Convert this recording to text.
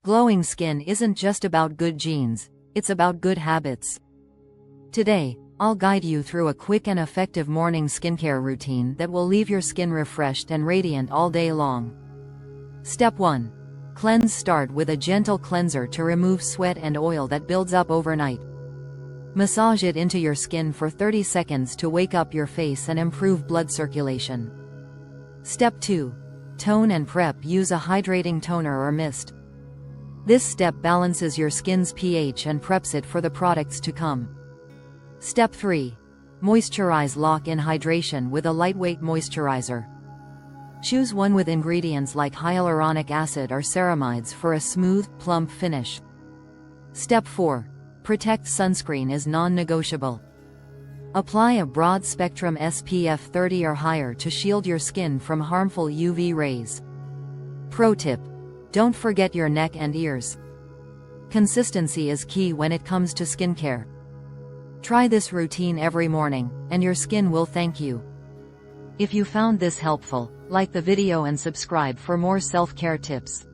Glowing skin isn't just about good genes, it's about good habits. Today, I'll guide you through a quick and effective morning skincare routine that will leave your skin refreshed and radiant all day long. Step 1. Cleanse. Start with a gentle cleanser to remove sweat and oil that builds up overnight. Massage it into your skin for 30 seconds to wake up your face and improve blood circulation. Step 2. Tone and prep. Use a hydrating toner or mist. This step balances your skin's pH and preps it for the products to come. Step 3. Moisturize. Lock in hydration with a lightweight moisturizer. Choose one with ingredients like hyaluronic acid or ceramides for a smooth, plump finish. Step 4. Protect. Sunscreen is non-negotiable. Apply a broad-spectrum SPF 30 or higher to shield your skin from harmful UV rays. Pro tip: don't forget your neck and ears. Consistency is key when it comes to skincare. Try this routine every morning, and your skin will thank you. If you found this helpful, like the video and subscribe for more self-care tips.